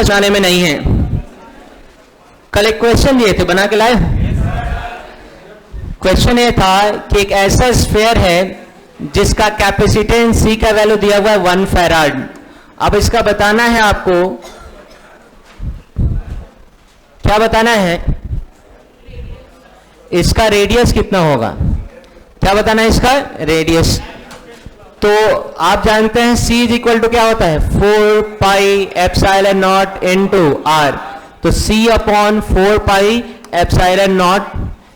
बनाने में नहीं है। कल एक क्वेश्चन दिए थे, बना के लाए। क्वेश्चन ये था कि एक ऐसा स्फीयर है जिसका कैपेसिटेंस C का वैल्यू दिया हुआ है 1 फैराड। अब इसका बताना है आपको, क्या बताना है, इसका रेडियस कितना होगा। क्या बताना है इसका रेडियस। तो आप जानते हैं C इज इक्वल टू क्या होता है 4 pi epsilon not into R। तो C upon 4 pi epsilon not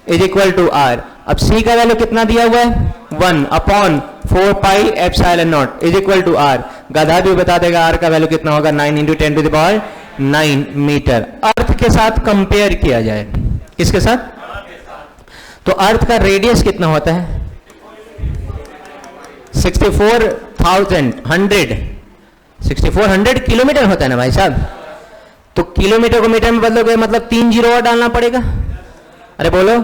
is equal to R। अब C का वैल्यू कितना दिया हुआ है 1 upon 4 pi epsilon not is equal to R। गधा भी बता देगा R का वैल्यू कितना होगा 9 into 10 to the power 9 metre. Earth के साथ कंपेयर किया जाए, किसके साथ, तो अर्थ का रेडियस कितना होता है 6400 किलोमीटर होता है ना भाई साहब। तो किलोमीटर को मीटर में बदलोगे मतलब 3 जीरो और डालना पड़ेगा। अरे बोलो,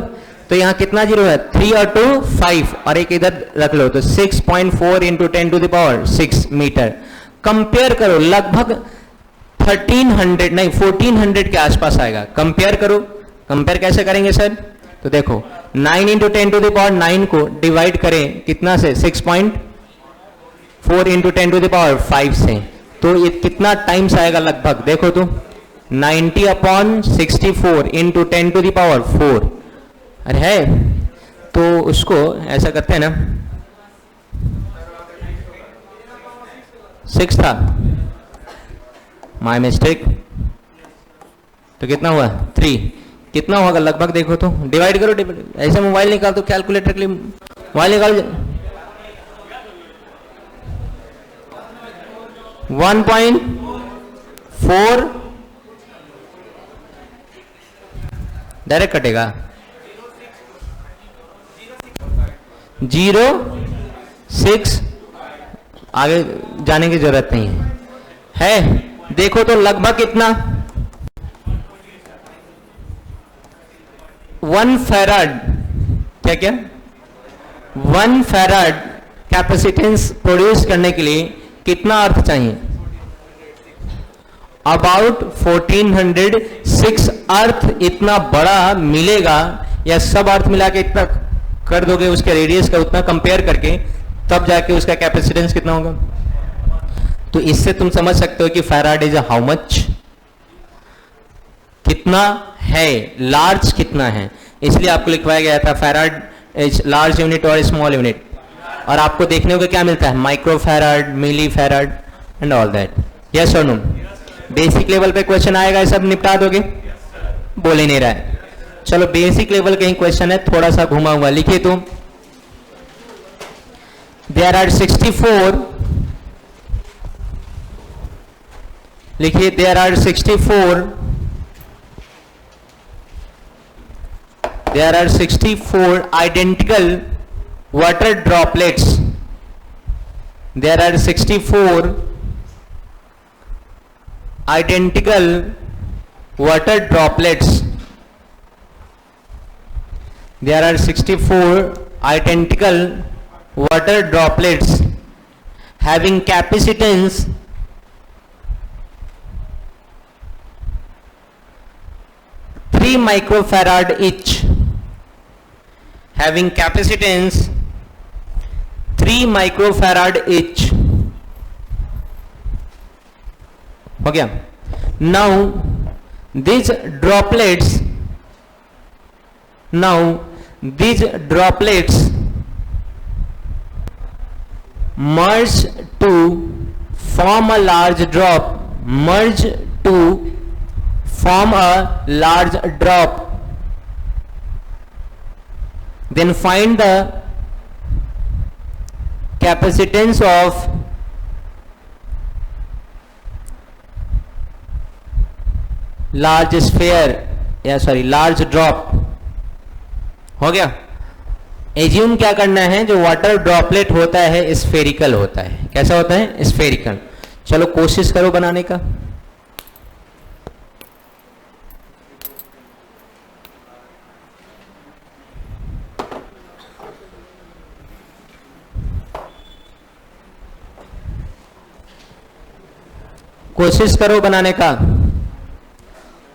तो यहां कितना जीरो है 3 और 2 5 और एक इधर रख लो, तो 6.4 into 10 to the power 6 metre. Compare करो, लगभग 1300 नहीं 1400 के आसपास आएगा। कंपेयर करो, कंपेयर कैसे करेंगे सर, तो देखो 9 इंटू 10 टू द पावर 9 को डिवाइड करें कितना से 6.4 इंटू 10 टू द पावर 5 से, तो ये कितना टाइम्स आएगा लगभग, देखो तो 90 upon 64 into 10 to the power 4। अरे है, तो उसको ऐसा करते हैं ना, 6 था, माय मिस्टेक, तो कितना हुआ 3, कितना होगा लगभग देखो तो, डिवाइड करो, ऐसे मोबाइल निकाल दो, कैलकुलेटर के लिए मोबाइल निकाल, 1.4 डायरेक्ट कटेगा, 0.6 आगे जाने की जरूरत नहीं है। देखो तो लगभग कितना 1 फैराड, क्या क्या 1 फैराड कैपेसिटेंस प्रोड्यूस करने के लिए कितना अर्थ चाहिए, अबाउट 1406 अर्थ इतना बड़ा मिलेगा, या सब अर्थ मिला के इतना कर दोगे उसके रेडियस का उतना कंपेयर करके, तब जाके उसका कैपेसिटेंस कितना होगा। तो इससे तुम समझ सकते हो कि फैराड इज हाउ मच, कितना है, लार्ज कितना है। इसलिए आपको लिखवाया गया था फैराड इज लार्ज यूनिट और स्मॉल यूनिट। और आपको देखने को क्या मिलता है, micro farad, milli farad and all that. Yes और नो, बेसिक लेवल पे क्वेश्चन आएगा, सब निपटा दोगे, बोल ही नहीं रहा है। चलो बेसिक लेवल का ही क्वेश्चन है, थोड़ा सा घुमा हुआ, लिखिए तो देयर आर 64, लिखिए there are 64, there are 64 identical water droplets, there are 64 identical water droplets, there are 64 identical water droplets having capacitance 3 microfarad each, having capacitance 3 microfarad each। हो गया। Now these droplets merge to form a large drop, merge to form a large drop, then find the capacitance of large sphere, या sorry large drop. हो गया। Assume क्या करना है, जो water droplet होता है स्फेरिकल होता है। कैसा होता है, स्फेरिकल। चलो कोशिश करो बनाने का। कोशिश करो बनाने का।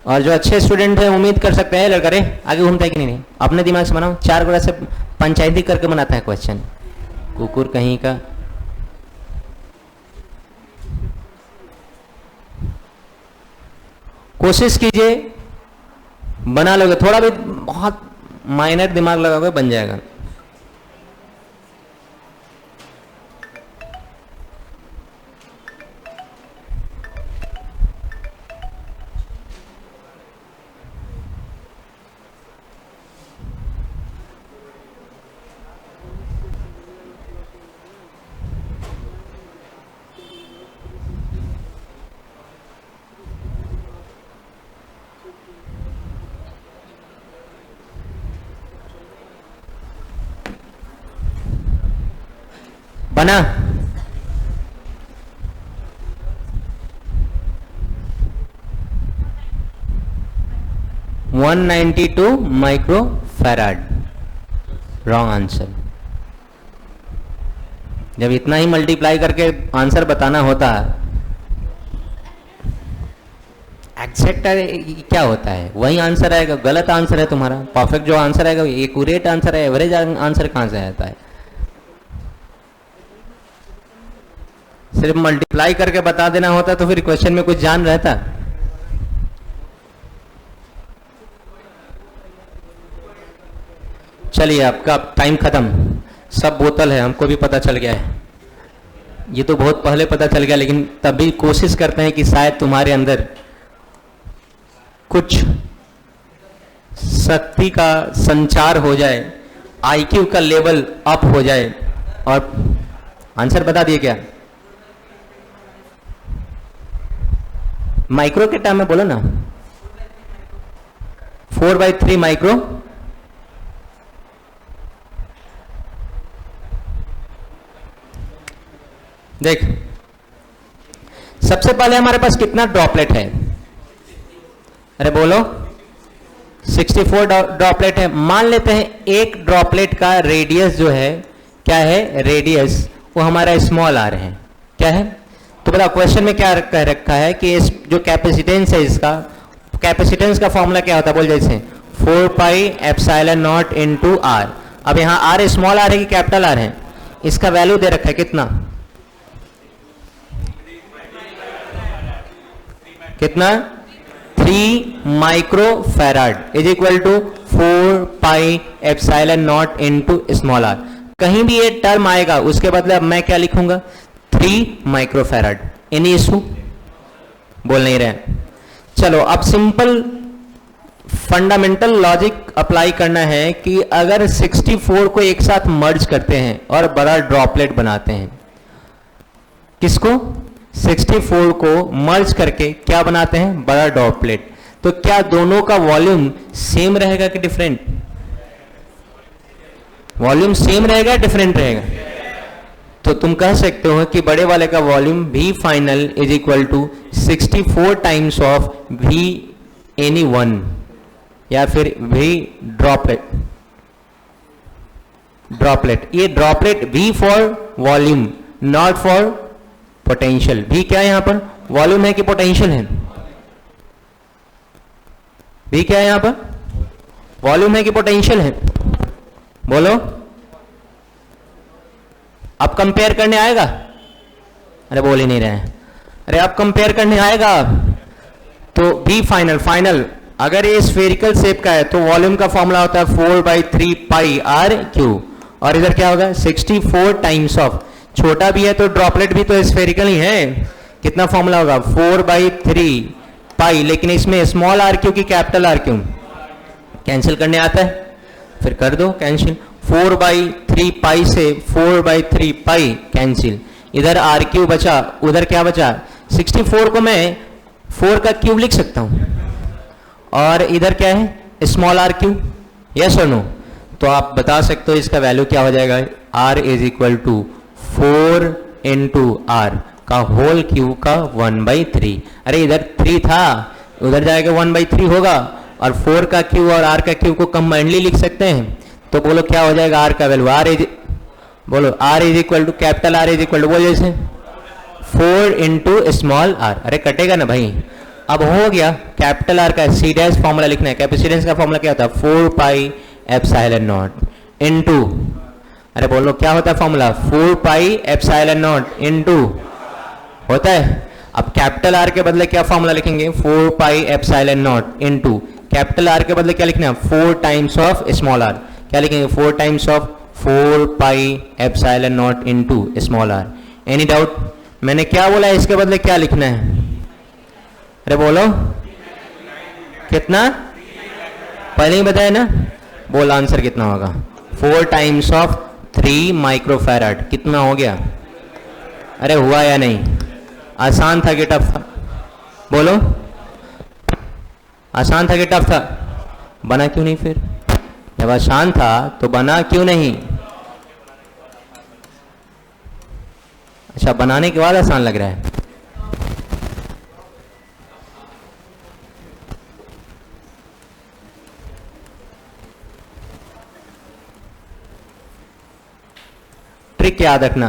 और जो अच्छे स्टूडेंट हैं उम्मीद कर सकते हैं लड़का रे आगे घूमता है कि नहीं, अपने दिमाग से बनाओ, 4 गुना से पंचायती करके बनाता है क्वेश्चन, कुकुर कहीं का। कोशिश कीजिए बना लोगे, थोड़ा भी बहुत माइनर दिमाग लगाओगे बन जाएगा। बना? $192 माइक्रो फैराड, रॉन्ग आंसर। जब इतना ही मल्टीप्लाई करके आंसर बताना होता है, एग्जैक्ट क्या होता है वही आंसर आएगा, गलत आंसर है तुम्हारा। परफेक्ट जो आंसर आएगा एक्यूरेट आंसर है, एवरेज आंसर कहां से आता है? सिर्फ मल्टीप्लाई करके बता देना होता तो फिर क्वेश्चन में कुछ जान रहता। चलिए आपका टाइम खत्म, सब बोतल है, हमको भी पता चल गया है, ये तो बहुत पहले पता चल गया, लेकिन तब भी कोशिश करते हैं कि शायद तुम्हारे अंदर कुछ शक्ति का संचार हो जाए, आईक्यू का लेवल अप हो जाए। और आंसर बता दिए क्या? माइक्रो के टाइम में बोलो ना, 4/3 माइक्रो। देख, सबसे पहले हमारे पास कितना ड्रॉपलेट है? अरे बोलो, 64 ड्रॉपलेट है। मान लेते हैं एक ड्रॉपलेट का रेडियस जो है, क्या है रेडियस, वो हमारा स्मॉल आर है। क्या है? तो बताओ क्वेश्चन में क्या कह रखा है कि इस जो कैपेसिटेंस है, इसका कैपेसिटेंस का फॉर्मूला क्या होता है? बोल जैसे 4πε0 इंटू आर। अब यहाँ आर स्मॉल आर है कि कैपिटल आर है? इसका वैल्यू दे रखा है कितना? कितना? 3 micro farad is equal to 4πε0 into small r. कहीं भी ये टर्म आएगा उसके बदले अब मैं क्या लिखूंगा? 3 माइक्रो फैराड। Any issue? बोल नहीं रहे। चलो अब सिंपल फंडामेंटल लॉजिक अप्लाई करना है कि अगर 64 को एक साथ मर्ज करते हैं और बड़ा ड्रॉपलेट बनाते हैं, किसको? 64 को मर्ज करके क्या बनाते हैं? बड़ा ड्रॉपलेट। तो क्या दोनों का वॉल्यूम सेम रहेगा कि डिफरेंट? वॉल्यूम सेम रहेगा, डिफरेंट रहेगा? तो तुम कह सकते हो कि बड़े वाले का volume V final is equal to 64 times of V any one, या फिर V ड्रॉपलेट। ये droplet V for volume, not for potential. V क्या है यहां पर? वॉल्यूम है कि पोटेंशियल है? V क्या है यहां पर? वॉल्यूम है कि पोटेंशियल है? बोलो। अब कंपेयर करने आएगा? अरे बोल ही नहीं रहे। अरे अब कंपेयर करने आएगा तो V फाइनल अगर ये स्फेरिकल शेप का है तो वॉल्यूम का फॉर्मूला होता है 4/3 पाई आर क्यू, और इधर क्या होगा? 64 टाइम्स ऑफ, छोटा भी है तो ड्रॉपलेट भी तो स्फेरिकल ही है, कितना फॉर्मूला होगा? 4/3 पाई, लेकिन इसमें स्मॉल आर क्यू की कैपिटल आर क्यू? कैंसिल करने आता है? फिर कर दो कैंसिल। 4/3 पाई से 4/3 पाई कैंसिल, इधर आर क्यू बचा, उधर क्या बचा? 64 को मैं 4 का क्यूब लिख सकता हूं, और इधर क्या है? Small R Q. यस और नो? तो आप बता सकते हो इसका वैल्यू क्या हो जाएगा? R is equal to 4 into R का होल क्यूब का 1/3। अरे इधर 3 था, उधर जाएगा 1/3 होगा, और 4 का क्यूब और R का क्यूब को कंबाइंडली लिख सकते हैं। तो बोलो क्या हो जाएगा R का वैल्यू? बोलो R is equal to capital R is equal to, बोलो जैसे 4 इंटू स्मॉल आर। अरे कटेगा ना भाई, अब हो गया कैपिटल आर का सी डैश फॉर्मूला लिखना है। कैपेसिटेंस का फॉर्मूला क्या होता है? 4 पाई एप्सिलॉन नॉट इनटू, अरे बोलो क्या होता है formula? 4 pi epsilon not into होता है। अब कैपिटल आर के बदले क्या फॉर्मूला लिखेंगे? 4 pi epsilon not into capital R के बदले क्या लिखना है? 4 टाइम्स ऑफ स्मॉल आर। क्या लिखेंगे? 4 times of 4 pi epsilon not into small R. Any doubt? मैंने क्या बोला है इसके बदले क्या लिखना है? अरे बोलो कितना? पहले ही बताया ना। बोल आंसर कितना होगा? 4 टाइम्स ऑफ 3 माइक्रोफैराड। कितना हो गया? अरे हुआ या नहीं? आसान था कि टफ था? बोलो आसान था कि टफ था? बना क्यों नहीं फिर? जब आसान था तो बना क्यों नहीं? अच्छा, बनाने के बाद आसान लग रहा है। ट्रिक याद रखना,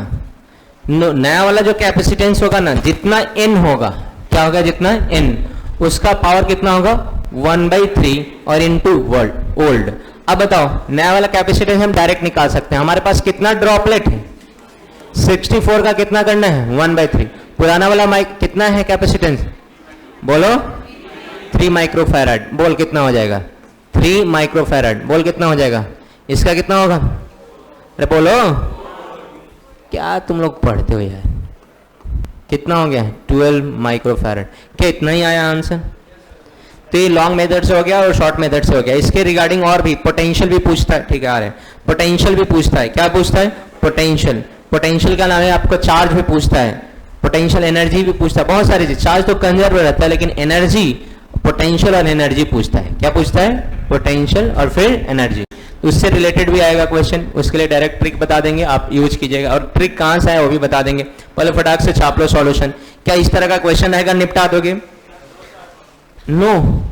नया वाला जो कैपेसिटेंस होगा ना, जितना n होगा, क्या होगा? जितना n, उसका पावर कितना होगा? 1/3 और इनटू ओल्ड। अब बताओ, नया वाला कैपेसिटेंस हम डायरेक्ट निकाल सकते हैं। हमारे पास कितना ड्रॉपलेट है? 64 का कितना करना है? 1/3। पुराना वाला माइक कितना है कैपेसिटेंस? बोलो 3 माइक्रोफैराड। बोल कितना हो जाएगा? 3 माइक्रोफैराड। बोल कितना हो जाएगा? इसका कितना होगा? अरे बोलो, क्या तुम लोग पढ़ते हो यार? कितना हो गया? 12 माइक्रोफैराड। क्या इतना ही आया आंसर? तो ये लॉन्ग मेथड से हो गया और शॉर्ट मेथड से हो गया। इसके रिगार्डिंग और भी पोटेंशियल भी पूछता है। ठीक है, आ रहे हैं। पोटेंशियल भी पूछता है। क्या पूछता है? पोटेंशियल। पोटेंशियल का नाम है आपको, चार्ज भी पूछता है, पोटेंशियल एनर्जी भी पूछता है, बहुत सारी चीज। चार्ज तो कंजर्व रहता है, लेकिन एनर्जी, पोटेंशियल और एनर्जी पूछता है। क्या पूछता है? पोटेंशियल और फिर एनर्जी। उससे रिलेटेड भी आएगा क्वेश्चन, उसके लिए डायरेक्ट ट्रिक बता देंगे, आप यूज कीजिएगा। और ट्रिक कहां से है वो भी बता देंगे। पहले फटाक से छाप लो सॉल्यूशन। क्या इस तरह का क्वेश्चन आएगा, निपटा दोगे? नो।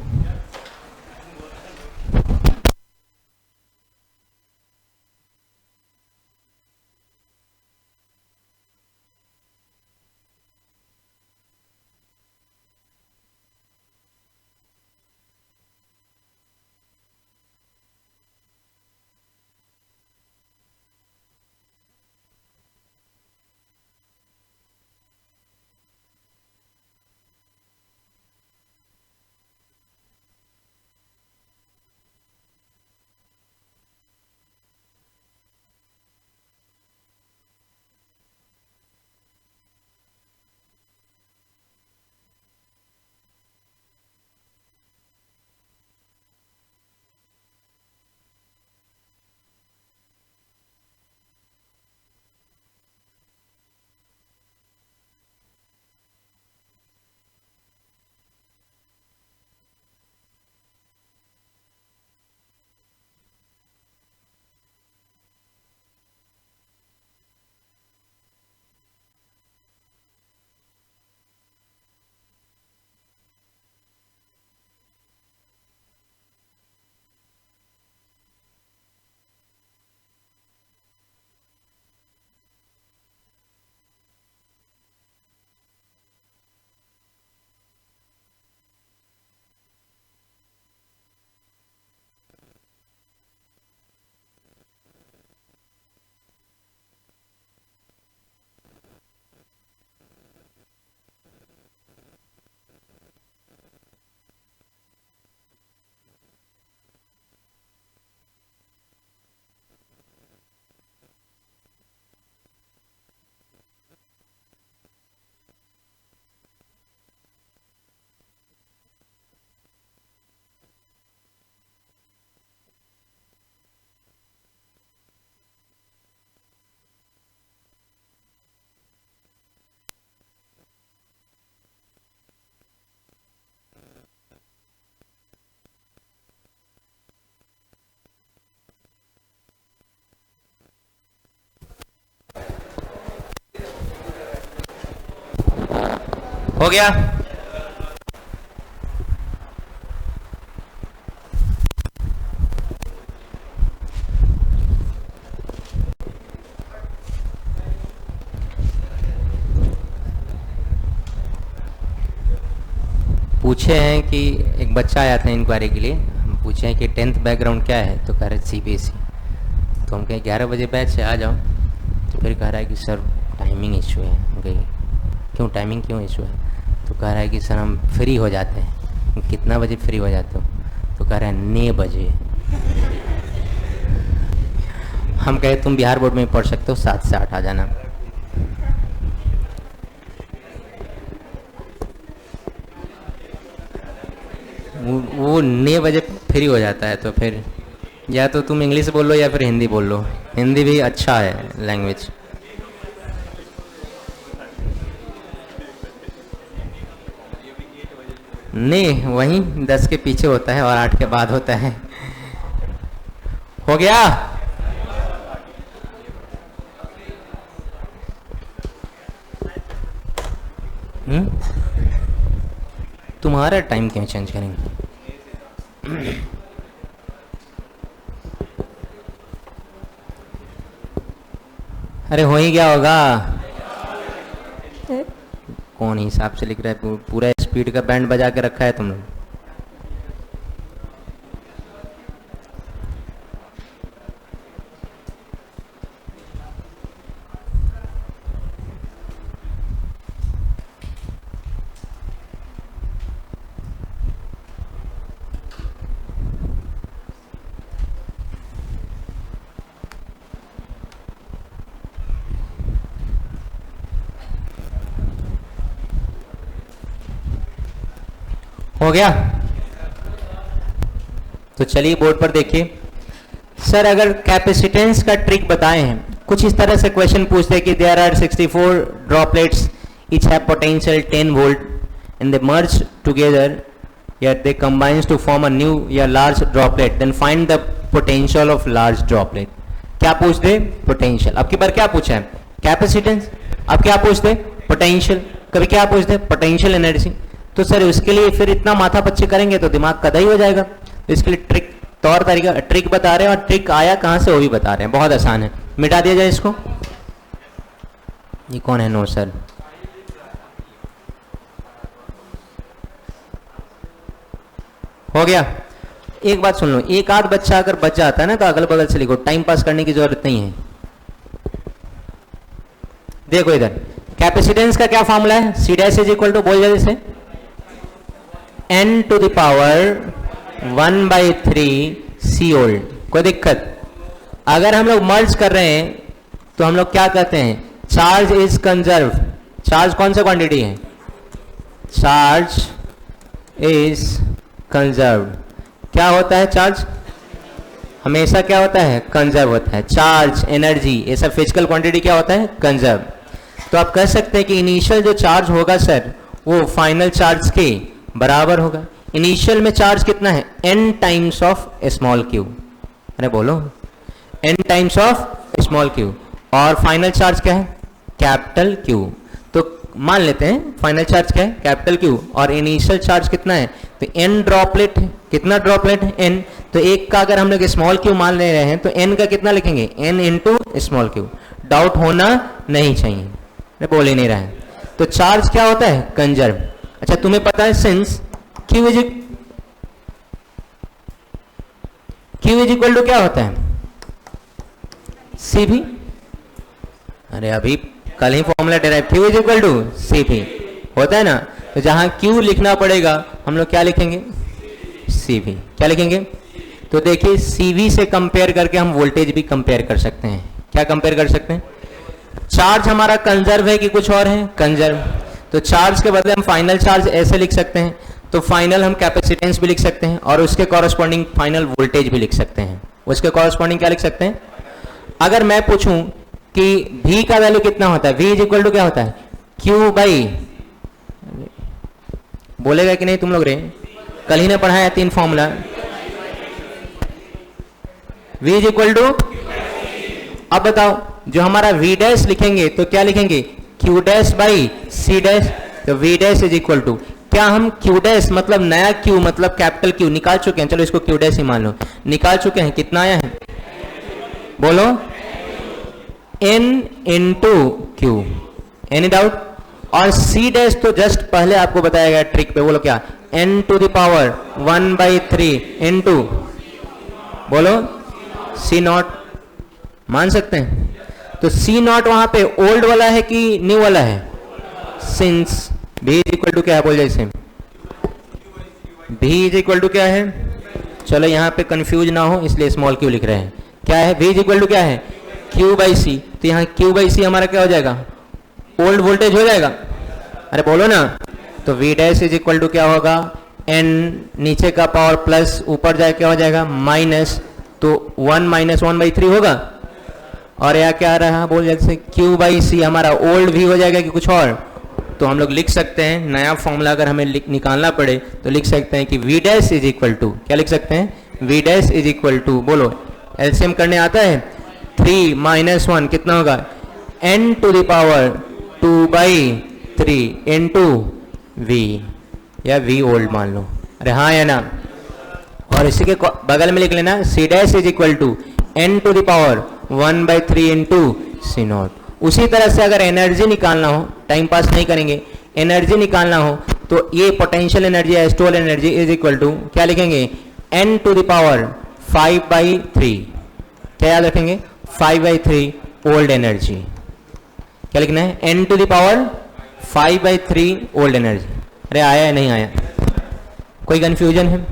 हो गया? पूछे हैं कि एक बच्चा आया था इंक्वायरी के लिए, हम पूछे हैं कि 10th बैकग्राउंड क्या है, तो कह रहे CBSE। तो हम कहें 11 बजे बैच से आ जाओ, तो फिर कह रहा है कि सर टाइमिंग इशू है। हम कहें क्यों, टाइमिंग क्यों इशू है? तो कह रहा है कि सर हम फ्री हो जाते हैं। कितना बजे फ्री हो जाते हो? तो कह रहा है 9 बजे। हम कहे तुम बिहार बोर्ड में पढ़ सकते हो, 7 से 8 आ जाना। वो 9 बजे फ्री हो जाता है। तो फिर या तो तुम इंग्लिश बोल लो या फिर हिंदी बोल लो, हिंदी भी अच्छा है लैंग्वेज। नहीं, वहीं 10 के पीछे होता है और 8 के बाद होता है। हो गया? तुम्हारा टाइम क्यों चेंज करेंगे? अरे हो ही गया होगा। कौन हिसाब से लिख रहा है? पूरा स्पीड का बैंड बजा के रखा है तुम लोग। हो गया? तो चलिए बोर्ड पर देखिए। सर अगर कैपेसिटेंस का ट्रिक बताए हैं, कुछ इस तरह से क्वेश्चन पूछते हैं कि there are 64 droplets, each have potential 10 volt and they merge together या they combines to form a new या large droplet, then find the potential of large droplet. क्या पूछते? पोटेंशियल। अब की बार क्या पूछा है? कैपेसिटेंस। अब क्या पूछते? पोटेंशियल। कभी क्या पूछते? Potential energy. तो सर इसके लिए फिर इतना माथा पच्ची करेंगे तो दिमाग कदा ही हो जाएगा। तो इसके लिए ट्रिक, तौर तरीका, ट्रिक बता रहे हैं, और ट्रिक आया कहां से वो भी बता रहे हैं। बहुत आसान है, मिटा दिया जाए इसको। ये कौन है? No sir. हो गया? एक बात सुन लो, एक आध बच्चा अगर बच जाता है ना तो अगल बगल से लिखो, टाइम पास करने की जरूरत नहीं है। देखो इधर कैपेसिटेंस का क्या फॉर्मूला है? C dash is equal to, बोल जल्दी से, n to the power 1/3 C old. कोई दिक्कत? अगर हम लोग मर्ज कर रहे हैं तो हम लोग क्या कहते हैं? Charge is conserve. चार्ज कौन सा क्वांटिटी है? Charge is conserve. क्या होता है चार्ज? हमेशा क्या होता है? कंजर्व होता है। चार्ज, एनर्जी, ये सब फिजिकल क्वांटिटी क्या होता है? कंजर्व। तो आप कह सकते हैं कि इनिशियल जो चार्ज होगा सर वो फाइनल चार्ज के बराबर होगा। इनिशियल में चार्ज कितना है? n times of small Q. अरे बोलो, n times of small Q. और फाइनल चार्ज क्या है? Capital Q. तो मान लेते हैं फाइनल चार्ज क्या है? Capital Q. और इनिशियल चार्ज कितना है? तो n ड्रॉपलेट है। कितना ड्रॉपलेट है? n। तो एक का अगर हम लोग स्मॉल क्यू मान ले रहे हैं तो n का कितना लिखेंगे? n into small Q. Doubt होना नहीं चाहिए, बोल ही नहीं रहा है। तो चार्ज क्या होता है? कंजर्व। अच्छा तुम्हें पता है since Q is equal to क्या होता है? CV। अरे अभी कल ही formula derive, Q is equal to CV होता है ना। तो जहां Q लिखना पड़ेगा हम लोग क्या लिखेंगे? CV। क्या लिखेंगे? तो देखिए CV से कंपेयर करके हम वोल्टेज भी कंपेयर कर सकते हैं। क्या कंपेयर कर सकते हैं? चार्ज हमारा कंजर्व है कि कुछ और है? कंजर्व। तो चार्ज के बदले हम फाइनल चार्ज ऐसे लिख सकते हैं, तो फाइनल हम कैपेसिटेंस भी लिख सकते हैं और उसके कॉरस्पॉन्डिंग फाइनल वोल्टेज भी लिख सकते हैं। उसके कॉरस्पॉन्डिंग क्या लिख सकते हैं? अगर मैं पूछूं कि V का वैल्यू कितना होता है? V इज इक्वल टू क्या होता है? Q बाई, बोलेगा कि नहीं तुम लोग रे? कल ही ने पढ़ाया 3 formula. V is equal to, अब बताओ जो हमारा V डैश लिखेंगे तो क्या लिखेंगे? Q dash by C dash. तो V dash is equal to, क्या हम Q डैश मतलब नया Q मतलब कैपिटल Q निकाल चुके हैं? चलो इसको Q डैश ही मान लो, निकाल चुके हैं। कितना आया है? बोलो, N into Q। Any doubt? और C डैश तो जस्ट पहले आपको बताया गया ट्रिक पे, बोलो क्या? n to the power 1/3 into, बोलो, C नॉट। मान सकते हैं? तो C नॉट वहां पे ओल्ड वाला है कि न्यू वाला है? Since B is equal to क्या है, बोल जैसे B इज इक्वल टू क्या है, चलो यहाँ पे कंफ्यूज ना हो इसलिए स्मॉल क्यू लिख रहे हैं। क्या है? V इज इक्वल टू क्या है, Q/C। तो यहाँ Q/C हमारा क्या हो जाएगा, ओल्ड वोल्टेज हो जाएगा। अरे बोलो ना। तो V dash is equal to क्या होगा, N नीचे का पावर प्लस ऊपर जाए क्या हो जाएगा माइनस, तो 1 - 1/3 होगा। और यहाँ क्या आ रहा है, बोल जैसे Q/C हमारा ओल्ड भी हो जाएगा कि कुछ और। तो हम लोग लिख सकते हैं नया फॉर्मूला अगर हमें निकालना पड़े तो लिख सकते हैं कि V dash is equal to, क्या लिख सकते हैं, V dash is equal to, बोलो एलसीएम करने आता है, 3 - 1 कितना होगा, n to the power 2/3 into V, या V ओल्ड मान लो। अरे हाँ या ना। और इसी के बगल में लिख लेना C dash is equal to n to the power 1/3 into C not. उसी तरह से अगर एनर्जी निकालना हो, टाइम पास नहीं करेंगे, एनर्जी निकालना हो तो ये पोटेंशियल एनर्जी या store energy is equal to क्या लिखेंगे, n टू द पावर 5/3, क्या याद रखेंगे, 5/3 ओल्ड एनर्जी। क्या लिखना है, n to the power 5/3 old energy. अरे आया है नहीं आया, कोई कंफ्यूजन है,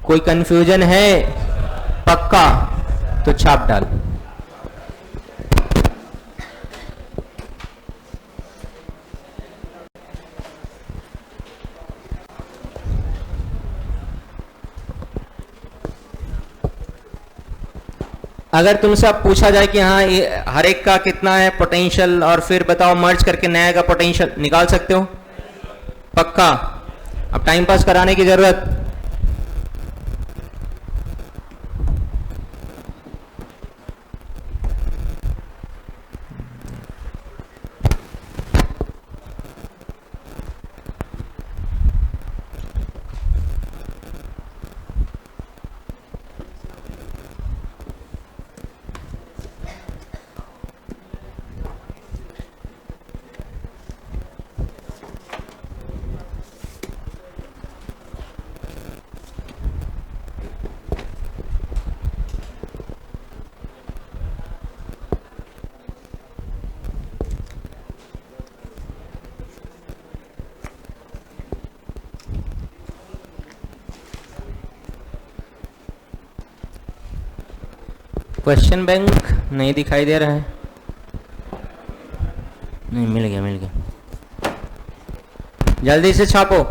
कोई कंफ्यूजन है पक्का तो छाप डाल। अगर तुमसे अब पूछा जाए कि हाँ ये हर एक का कितना है पोटेंशियल और फिर बताओ मर्ज करके नया का पोटेंशियल निकाल सकते हो पक्का? अब टाइम पास कराने की जरूरत, क्वेश्चन बैंक नहीं दिखाई दे रहा है, नहीं मिल गया मिल गया, जल्दी से छापो।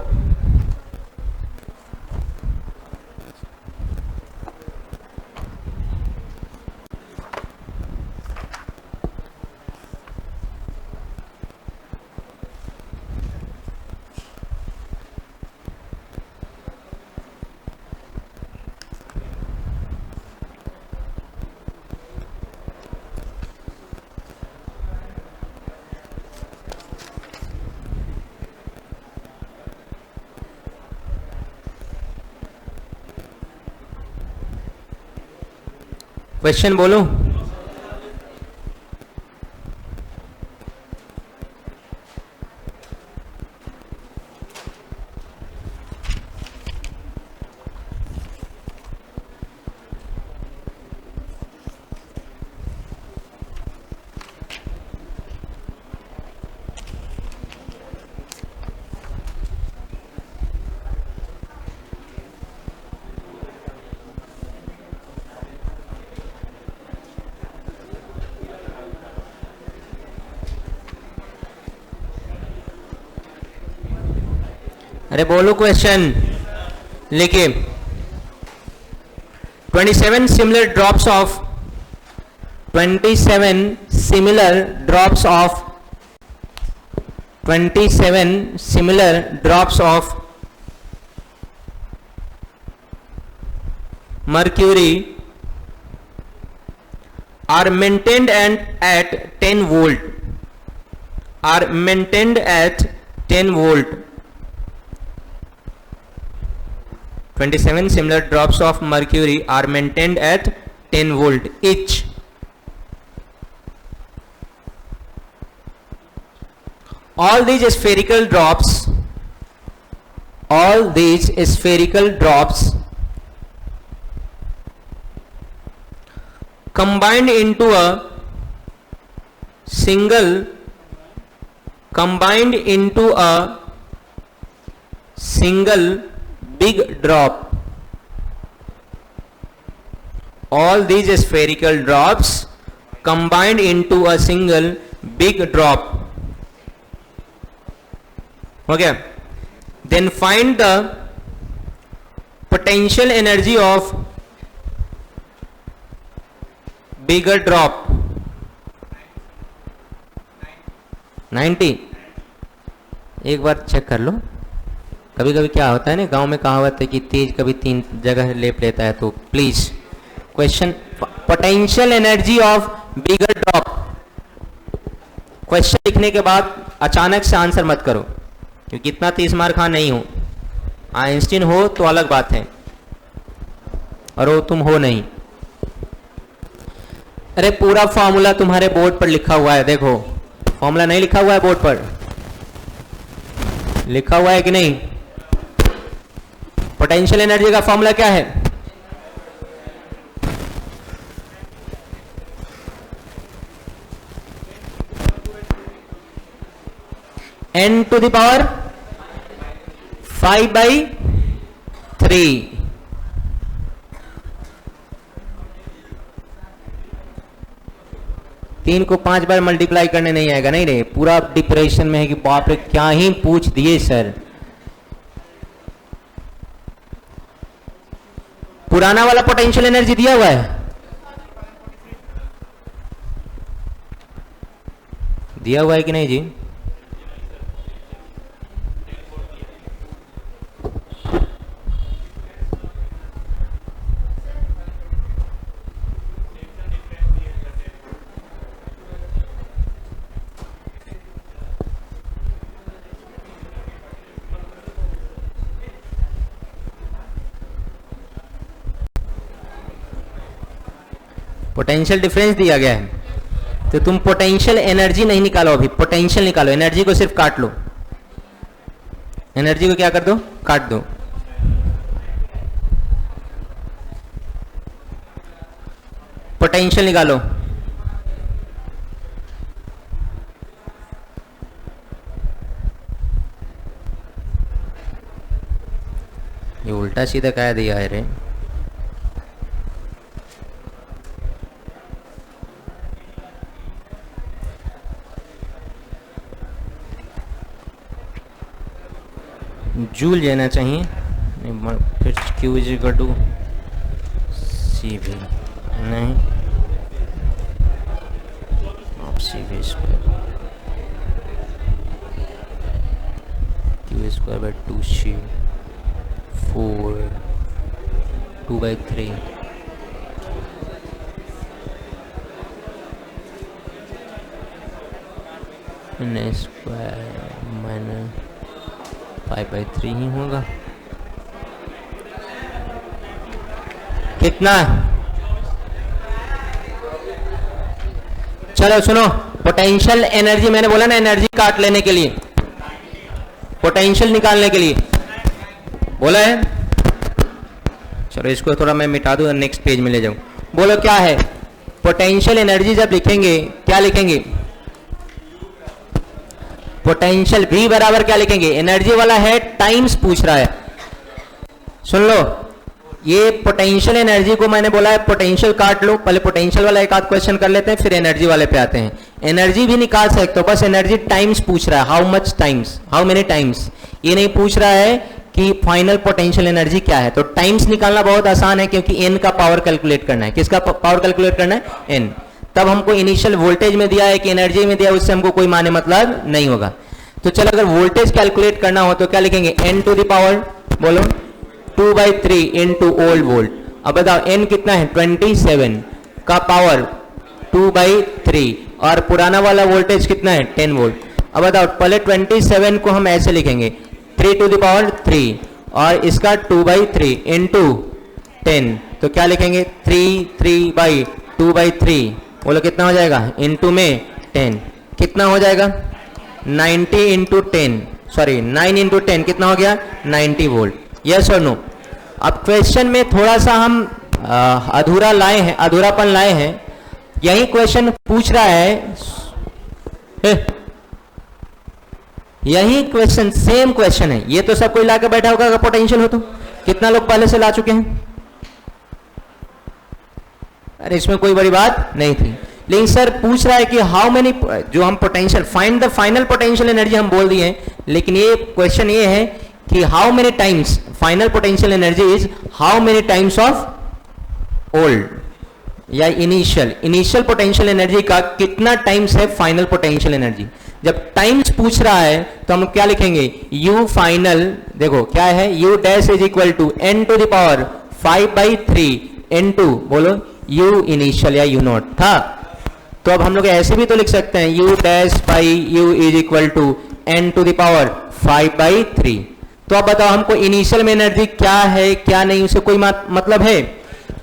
क्वेश्चन बोलो। अरे बोलो क्वेश्चन लिखिए। 27 similar drops of 27 similar drops of 27 similar drops of mercury are maintained at 10 volt, are maintained at 10 volt. 27 similar drops of mercury are maintained at 10 volt each. All these spherical drops all these spherical drops combined into a single big drop. All these spherical drops combined into a single big drop. Okay, then find the potential energy of bigger drop. 90. एक बार check कर लो. कभी कभी क्या होता है ना, गांव में कहावत है कि तेज कभी 3 जगह लेप लेता है. तो please question, potential energy of bigger drop. Question लिखने के बाद अचानक से आंसर मत करो, क्योंकि इतना 30 मार्क खा नहीं हो. आइंस्टीन हो तो अलग बात है, और वो तुम हो नहीं. अरे पूरा फॉर्मूला तुम्हारे बोर्ड पर लिखा हुआ है. देखो, फॉर्मूला नहीं लिखा हुआ है बोर्ड पर? लिखा हुआ है कि नहीं? पोटेंशियल एनर्जी का फॉर्मूला क्या है? n to the power 5/3. तीन को 5 बार मल्टीप्लाई करने नहीं आएगा. नहीं रे, पूरा डिप्रेशन में है कि बाप रे क्या ही पूछ दिए सर. पुराना वाला पोटेंशियल एनर्जी दिया हुआ है? दिया हुआ है कि नहीं जी? पोटेंशियल डिफरेंस दिया गया है, तो तुम पोटेंशियल एनर्जी नहीं निकालो, अभी पोटेंशियल निकालो. एनर्जी को सिर्फ काट लो. एनर्जी को क्या कर दो? काट दो. पोटेंशियल निकालो. ये उल्टा सीधा क्या दिया है रे? जूल लेना चाहिए, फिर Q इज इक्वल टू सी भी नहीं, आप सी भी square Q square by 2C 4 2/3 n square minus 5/3 ही होगा. कितना? चलो सुनो, पोटेंशियल एनर्जी मैंने बोला ना, एनर्जी काट लेने के लिए, पोटेंशियल निकालने के लिए बोला है. चलो इसको थोड़ा मैं मिटा दूं, नेक्स्ट पेज में ले जाऊं. बोलो क्या है पोटेंशियल एनर्जी? जब लिखेंगे क्या लिखेंगे? पोटेंशियल V बराबर क्या लिखेंगे? एनर्जी वाला है, टाइम्स पूछ रहा है. सुन लो, ये पोटेंशियल एनर्जी को मैंने बोला है पोटेंशियल काट लो. पहले पोटेंशियल वाला एक आध क्वेश्चन कर लेते हैं, फिर एनर्जी वाले पे आते हैं. एनर्जी भी निकाल सकते हो, बस एनर्जी टाइम्स पूछ रहा है. How much times, how many times. ये नहीं पूछ रहा है कि फाइनल पोटेंशियल एनर्जी क्या है. तो टाइम्स निकालना बहुत आसान है, क्योंकि n का पावर कैलकुलेट करना है. किसका पावर कैलकुलेट करना है? n. तब हमको इनिशियल वोल्टेज में दिया है कि एनर्जी में दिया, उससे हमको कोई माने मतलब नहीं होगा. तो चलो, अगर वोल्टेज कैलकुलेट करना हो तो क्या लिखेंगे? n टू द पावर बोलो 2/3 इनटू ओल्ड वोल्ट. अब बताओ n कितना है? 27 का पावर 2/3, और पुराना वाला वोल्टेज कितना है? 10 वोल्ट. अब बताओ, पहले 27 को हम ऐसे लिखेंगे 3 टू द पावर 3, और इसका 2/3 इनटू 10. तो क्या लिखेंगे? 3/2/3. बोलो कितना हो जाएगा? इनटू में 10 कितना हो जाएगा? 90 इंटू 10 सॉरी 9 इंटू 10 कितना हो गया 90 वोल्ट। यस और नो। अब क्वेश्चन में थोड़ा सा हम अधूरापन लाए हैं। यही क्वेश्चन पूछ रहा है, यही क्वेश्चन सेम क्वेश्चन है, ये तो सब कोई लाके बैठा होगा अगर पोटेंशियल हो तो। कितना लोग पहले से ला चुके हैं? अरे इसमें कोई बड़ी बात नहीं थी, लेकिन सर पूछ रहा है कि हाउ मेनी, जो हम potential find the final potential energy हम बोल दिए, लेकिन ये क्वेश्चन ये है कि how many times final potential energy is how many times of old या इनिशियल पोटेंशियल एनर्जी का कितना टाइम्स है फाइनल पोटेंशियल एनर्जी। जब टाइम्स पूछ रहा है तो हम क्या लिखेंगे, यू फाइनल, देखो क्या है, u dash is equal to n to the power 5/3 into, बोलो यू इनिशियल या यू नॉट था। तो अब हम लोग ऐसे भी तो लिख सकते हैं, u dash by u is equal to n to the power 5/3। तो अब बताओ हमको इनिशियल में एनर्जी क्या है क्या नहीं, उसे कोई मतलब है?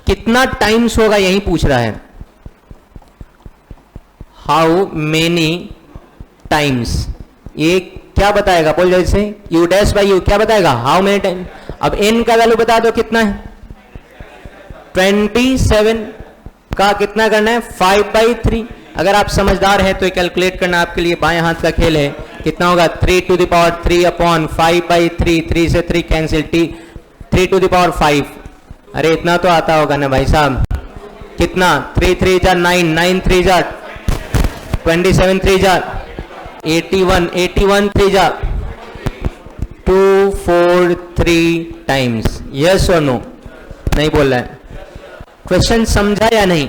कितना टाइम्स होगा यही पूछ रहा है, हाउ मेनी टाइम्स। ये क्या बताएगा, बोल जैसे यू डैश बाई यू क्या बताएगा, हाउ मेनी टाइम। अब n का वैल्यू बता दो कितना है, 27 का कितना करना है 5/3। अगर आप समझदार हैं तो कैलकुलेट करना आपके लिए बाएं हाथ का खेल है। कितना होगा 3 टू द पावर 3 अपॉन 5/3, 3 से 3 कैंसिल, 3 टू द पावर 5। अरे इतना तो आता होगा ना भाई साहब। कितना 3 3 जा 9, 9 3 जा 27, 3 जा 81, 81 3 जा 243 टाइम्स। यस और नो? नहीं बोल रहा है। क्वेश्चन समझा या नहीं?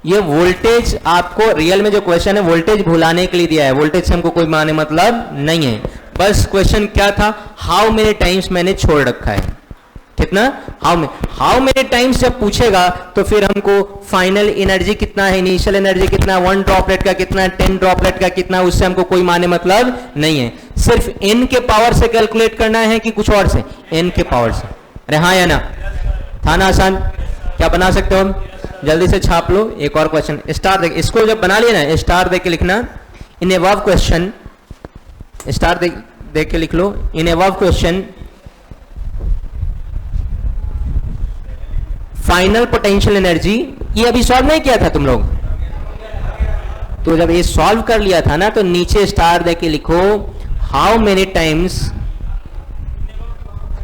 ये वोल्टेज आपको रियल में जो क्वेश्चन है वोल्टेज भुलाने के लिए दिया है, वोल्टेज से हमको कोई माने मतलब नहीं है। बस क्वेश्चन क्या था, हाउ मेनी टाइम्स मैंने छोड़ रखा है, कितना, हाउ मेनी टाइम्स जब पूछेगा तो फिर हमको फाइनल एनर्जी कितना है, इनिशियल एनर्जी कितना, 1 ड्रॉपलेट का कितना, 10 ड्रॉपलेट का कितना, उससे हमको कोई माने मतलब नहीं है। सिर्फ n के पावर से कैलकुलेट करना है कि कुछ और से, n के पावर से। अरे हाँ या ना, था ना आसान? क्या बना सकते हो हम? जल्दी से छाप लो। एक और क्वेश्चन स्टार देख, इसको जब बना लिया ना स्टार देख के लिखना। इन अबव क्वेश्चन, स्टार देख के लिख लो। In above question final potential energy, ये अभी सॉल्व नहीं किया था तुम लोग? तो जब ये सॉल्व कर लिया था ना तो नीचे स्टार देख के लिखो, how many times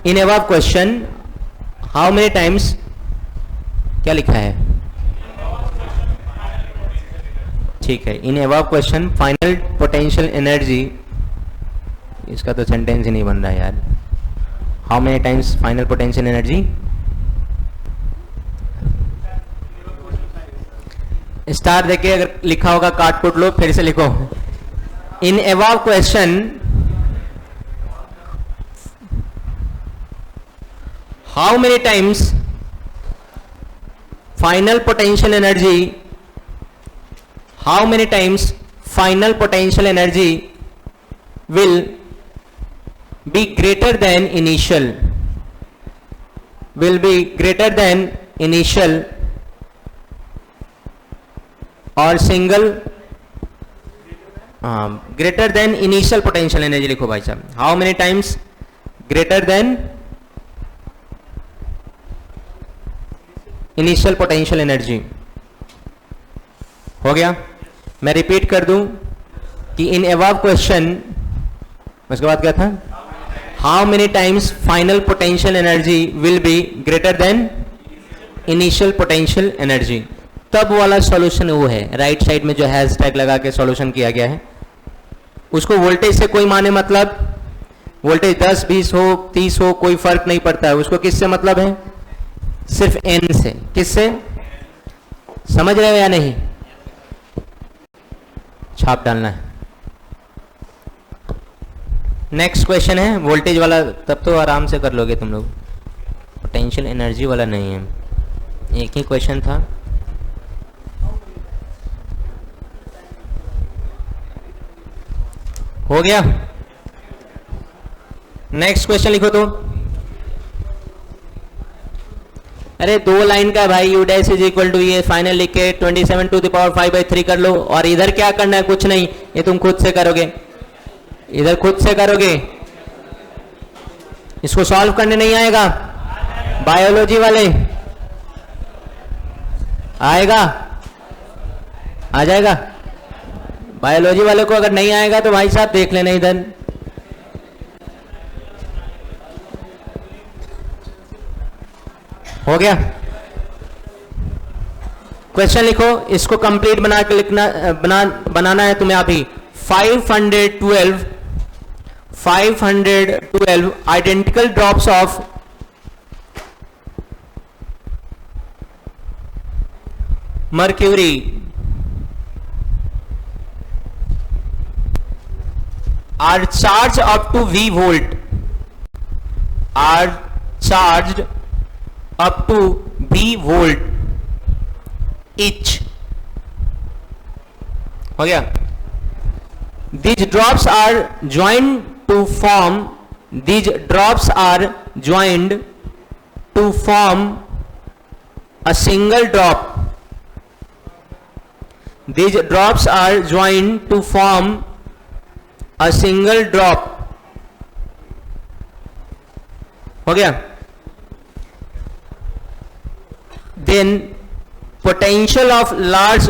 in above question, how many times, क्या लिखा है? ठीक है, इन above question final potential energy, इसका तो सेंटेंस ही नहीं बन रहा यार। How many times final potential energy, star देके अगर लिखा होगा काट कुट लो, फिर से लिखो। इन above question how many times final potential energy, how many times final potential energy will be greater than initial, will be greater than initial or single, greater than initial potential energy लिखो भाई साहब। how many times greater than initial potential energy. हो गया? मैं repeat कर दूं कि इन above question, उसके बाद क्या था, how many times final potential energy will be greater than initial potential energy. तब वाला सॉल्यूशन वो है, राइट साइड में जो हैशटैग लगा के सॉल्यूशन किया गया है। उसको वोल्टेज से कोई माने मतलब, वोल्टेज 10 20 हो 30 हो कोई फर्क नहीं पड़ता है। उसको किससे मतलब है? सिर्फ n से। किससे? समझ रहे हो या नहीं? छाप डालना है। नेक्स्ट क्वेश्चन है वोल्टेज वाला, तब तो आराम से कर लोगे तुम लोग, पोटेंशियल एनर्जी वाला नहीं है। एक ही क्वेश्चन था। हो गया? नेक्स्ट क्वेश्चन लिखो तो। अरे 2 लाइन का भाई, u dash is equal to, ये फाइनल लिख के 27 टू द पावर 5/3 कर लो। और इधर क्या करना है? कुछ नहीं, ये तुम खुद से करोगे। इधर खुद से करोगे, इसको सॉल्व करने नहीं आएगा? बायोलॉजी वाले आएगा? आ जाएगा? बायोलॉजी वाले को अगर नहीं आएगा तो भाई साहब देख लेना इधर। हो गया? क्वेश्चन लिखो, इसको कंप्लीट बना के लिखना, बनाना है तुम्हें अभी। 512 identical drops of mercury are charged up to V volt, are charged up to V volt each. हो गया? These drops are joined to form a single drop. These drops are joined to form a single drop. हो गया? Then potential of large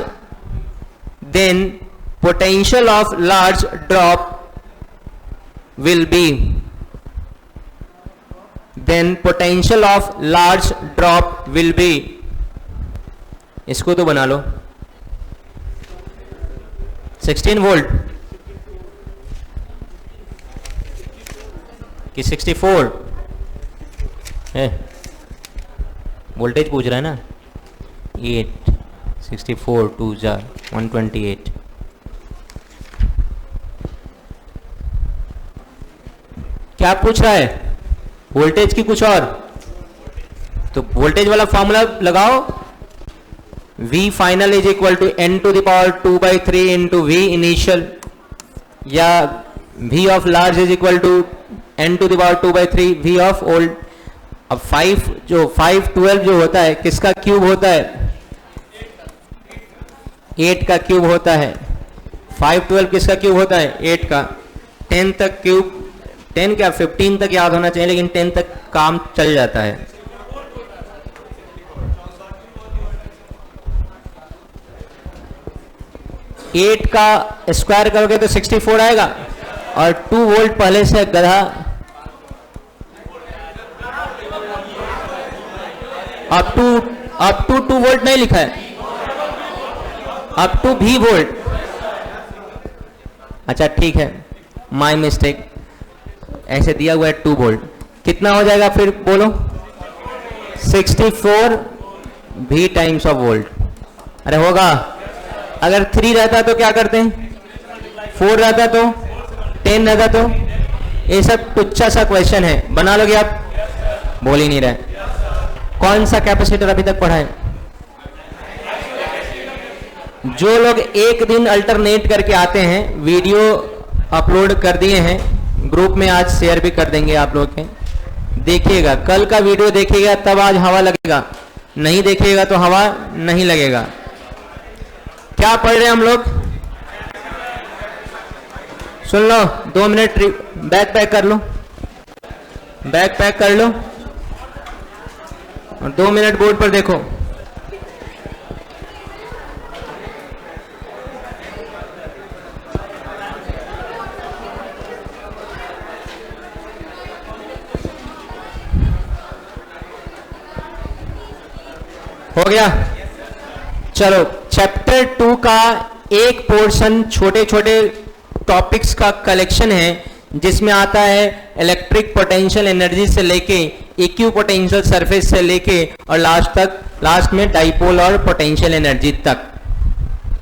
drop will be, इसको तो बना लो, 16 volt कि 64 है, voltage पूछ रहा है ना। 8 64 2 जार 128। क्या पूछ रहा है? वोल्टेज की कुछ और, तो वोल्टेज वाला फॉर्मूला लगाओ। V final is equal to n to the power 2/3 into V initial, या V of large is equal to n to the power 2/3 V of old। अब 512 जो होता है किसका क्यूब होता है? 8 का क्यूब होता है। 512 किसका क्यूब होता है? 8 का। 10 तक क्यूब, 10 क्या 15 तक याद होना चाहिए, लेकिन 10 तक काम चल जाता है। एट का स्क्वायर करोगे तो 64 आएगा, और 2 वोल्ट पहले से गधा, अप टू 2 वोल्ट नहीं लिखा है, अप टू भी वोल्ट। अच्छा ठीक है, माय मिस्टेक, ऐसे दिया हुआ है 2 वोल्ट। कितना हो जाएगा फिर बोलो? 64 भी टाइम्स ऑफ वोल्ट। अरे होगा? अगर 3 रहता तो क्या करते हैं? 4 रहता तो, 10 रहता तो। ये सब तुच्छा सा क्वेश्चन है, बना लोगे आप? बोल ही नहीं रहे। कौन सा कैपेसिटर अभी तक पढ़ा है? जो लोग एक दिन अल्टरनेट करके आते हैं, वीडियो अपलोड कर दिए हैं ग्रुप में, आज शेयर भी कर देंगे आप लोग के। देखिएगा, कल का वीडियो देखिएगा तब आज हवा लगेगा, नहीं देखिएगा तो हवा नहीं लगेगा। क्या पढ़ रहे हैं हम लोग? सुन लो, 2 मिनट बैग पैक कर लो, बैग पैक कर लो और 2 मिनट बोर्ड पर देखो। हो गया? चलो, चैप्टर 2 का एक पोर्शन छोटे छोटे टॉपिक्स का कलेक्शन है, जिसमें आता है इलेक्ट्रिक पोटेंशियल एनर्जी से लेके इक्यू पोटेंशियल सरफेस से लेके और लास्ट में डाइपोल और पोटेंशियल एनर्जी तक।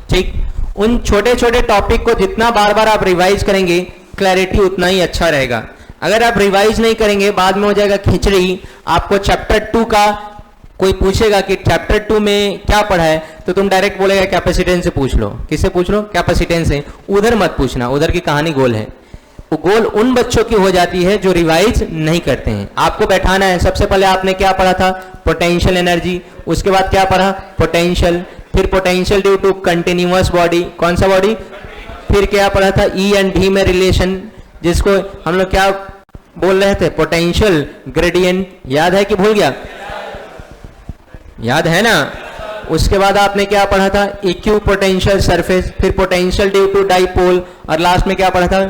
ठीक, उन छोटे छोटे टॉपिक को जितना बार बार आप रिवाइज करेंगे, क्लैरिटी उतना ही अच्छा रहेगा। अगर आप रिवाइज नहीं करेंगे, बाद में हो जाएगा खिचड़ी। आपको चैप्टर 2 का कोई पूछेगा कि चैप्टर 2 में क्या पढ़ा है, तो तुम डायरेक्ट बोलेगा कैपेसिटेंस से पूछ लो। किससे पूछ लो? कैपेसिटेंस से। उधर मत पूछना, उधर की कहानी गोल है। वो गोल उन बच्चों की हो जाती है जो रिवाइज नहीं करते हैं। आपको बैठाना है। सबसे पहले आपने क्या पढ़ा था? Potential energy. उसके बाद क्या पढ़ा? पोटेंशियल। फिर potential due to continuous body. कौन सा बॉडी? फिर क्या पढ़ा था? ई एंड वी में रिलेशन। जिसको हम लोग क्या बोल रहे थे, पोटेंशियल ग्रेडियंट। याद है कि भूल गया? याद है ना? उसके बाद आपने क्या पढ़ा था, इक्यू पोटेंशियल सरफेस, फिर पोटेंशियल ड्यू टू डाइपोल, और लास्ट में क्या पढ़ा था,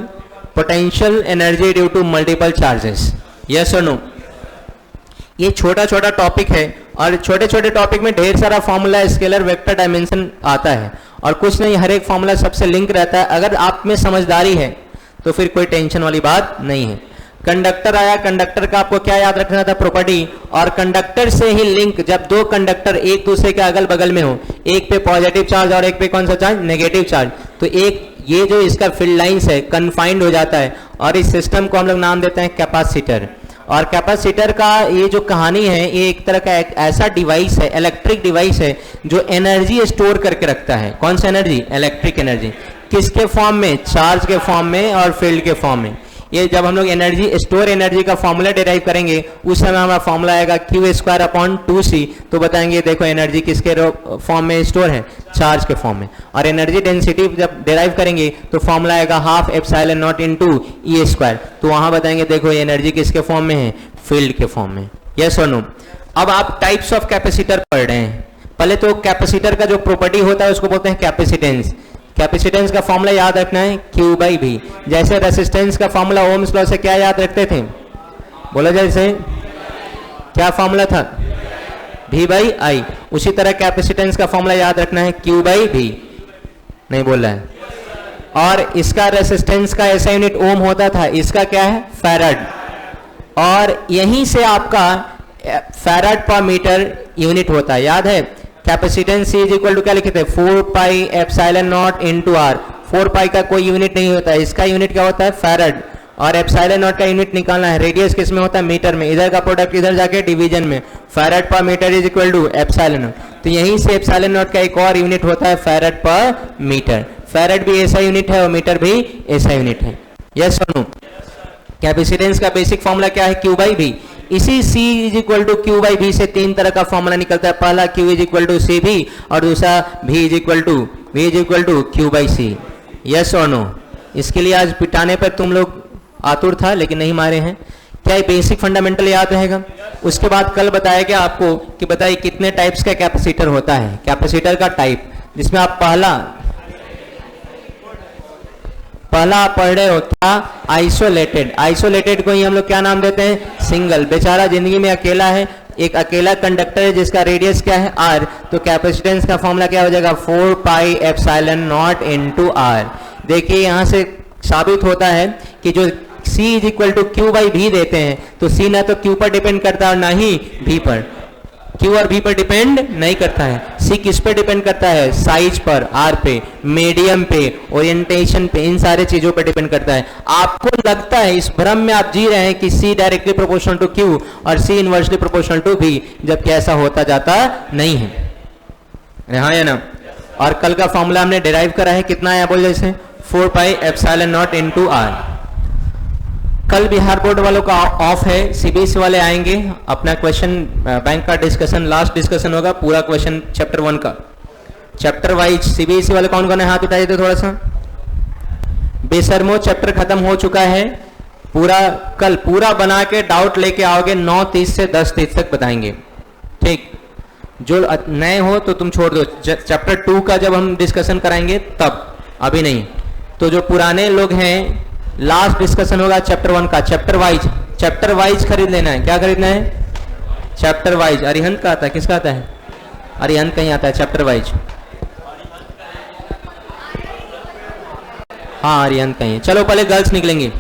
potential energy due to multiple charges. Yes और नो? ये छोटा छोटा टॉपिक है, और छोटे छोटे टॉपिक में ढेर सारा फॉर्मूला, स्केलर, वेक्टर, डायमेंशन आता है, और कुछ नहीं, हर एक फॉर्मूला सबसे लिंक रहता है। अगर आप में समझदारी है तो फिर कोई टेंशन वाली बात नहीं है। कंडक्टर आया, कंडक्टर का आपको क्या याद रखना था, प्रॉपर्टी, और कंडक्टर से ही लिंक, जब दो कंडक्टर एक दूसरे के अगल बगल में हो, एक पे पॉजिटिव चार्ज और एक पे कौन सा चार्ज, नेगेटिव चार्ज, तो एक ये जो इसका फील्ड लाइंस है कन्फाइंड हो जाता है, और इस सिस्टम को हम लोग नाम देते हैं कैपेसिटर। और कैपेसिटर का ये जो कहानी है, ये एक तरह का एक ऐसा डिवाइस है, इलेक्ट्रिक डिवाइस है, जो एनर्जी स्टोर करके रखता है। कौन सा एनर्जी? Electric energy. किसके फॉर्म में? चार्ज के फॉर्म में और फील्ड के फॉर्म में। ये जब हम लोग एनर्जी, स्टोर एनर्जी का फॉर्मूला डिराइव करेंगे, उस समय हमारा फॉर्मूला आएगा Q²/2C। तो बताएंगे देखो एनर्जी किसके फॉर्म में स्टोर है, चार्ज के फॉर्म में। और एनर्जी डेंसिटी जब डिराइव करेंगे तो फॉर्मूला आएगा 12 एप्सिलॉन नॉट इनटू E²। तो वहां बताएंगे देखो एनर्जी किसके फॉर्म में है, फील्ड के फॉर्म में। यस और नो? अब आप टाइप्स ऑफ कैपेसिटर पढ़ रहे हैं। पहले तो कैपेसिटर का जो प्रॉपर्टी होता है उसको बोलते हैं कैपेसिटेंस। कैपेसिटेंस का फॉर्मूला याद रखना है Q/V। जैसे रेसिस्टेंस का फॉर्मूला ओम्स लॉ से क्या याद रखते थे, बोला जैसे क्या फॉर्मूला था, V/I। उसी तरह कैपेसिटेंस का फॉर्मूला याद रखना है Q/V। नहीं बोल रहा है? और इसका रेसिस्टेंस का ऐसा यूनिट ओम होता था, इसका क्या है, फैराड। और यहीं से आपका फैराड पर मीटर यूनिट होता है। याद है? Capacitance C is equal to क्या लिखे थे, 4πε0 इनटू R। 4π का कोई यूनिट नहीं होता है, इसका यूनिट क्या होता है, फैराड। और ε0 का यूनिट निकालना है, रेडियस किस में होता है, मीटर में। इधर का प्रोडक्ट इधर जाके डिवीजन में, फैराड पर मीटर इज इक्वल टू ε0। तो यहीं से ε0 का एक और यूनिट होता है फैराड पर मीटर। फैराड भी ऐसा यूनिट है और मीटर भी ऐसा यूनिट है। यस और नो? कैपेसिटेंस का बेसिक फॉर्मूला क्या है, Q/V। इसी C is equal to Q/V से तीन तरह का फॉर्मूला निकलता है। पहला Q is equal to CV और दूसरा V is equal to Q/C। Yes और नो? इसके लिए आज पिटाने पर तुम लोग आतुर था लेकिन नहीं मारे हैं। क्या ये बेसिक फंडामेंटल याद रहेगा? उसके बाद कल बताया गया आपको कि बताइए कितने टाइप्स का कैपेसिटर होता है। कैपेसिटर का टाइप, जिसमें आप पहला आप पढ़ रहे हो क्या, आइसोलेटेड। आइसोलेटेड को ही हम लोग क्या नाम देते हैं, सिंगल। बेचारा जिंदगी में अकेला है, एक अकेला कंडक्टर है जिसका रेडियस क्या है, R। तो कैपेसिटेंस का फॉर्मूला क्या हो जाएगा, 4πε0 इनटू R। देखिए यहां से साबित होता है कि जो C is equal to Q/V देते हैं, तो C ना तो Q पर डिपेंड करता है और ना ही V पर। Q और V पर डिपेंड नहीं करता है। C किस पे डिपेंड करता है, साइज पर, R पे, मीडियम पे, ओरिएंटेशन पे, इन सारे चीजों पे डिपेंड करता है। आपको लगता है, इस भ्रम में आप जी रहे हैं कि C directly proportional to Q और C inversely proportional to V, जबकि ऐसा होता जाता नहीं है। हाँ या ना? और कल का फॉर्मूला हमने डिराइव करा है, कितना आया बोल जैसे, 4πε0 इनटू R। कल बिहार बोर्ड वालों का ऑफ है, CBSE वाले आएंगे। अपना क्वेश्चन बैंक का डिस्कशन, लास्ट डिस्कशन होगा पूरा क्वेश्चन चैप्टर 1 का, चैप्टर वाइज। CBSE वाले कौन कौन है, हाथ उठाइए तो थोड़ा सा। बेशर्मो चैप्टर खत्म हो चुका है पूरा। कल पूरा बना के डाउट लेके आओगे, 9:30 से 10:30 तक बताएंगे, ठीक। जो नए हो तो तुम छोड़ दो, चैप्टर 2 का जब हम डिस्कशन कराएंगे तब, अभी नहीं। तो जो पुराने लोग हैं, लास्ट डिस्कशन होगा चैप्टर 1 का, चैप्टर वाइज खरीद लेना है। क्या खरीदना है, चैप्टर वाइज। अरिहंत का आता है, किसका आता है, अरिहंत कहीं आता है चैप्टर वाइज। हाँ अरिहंत कहीं है। चलो पहले गर्ल्स निकलेंगे।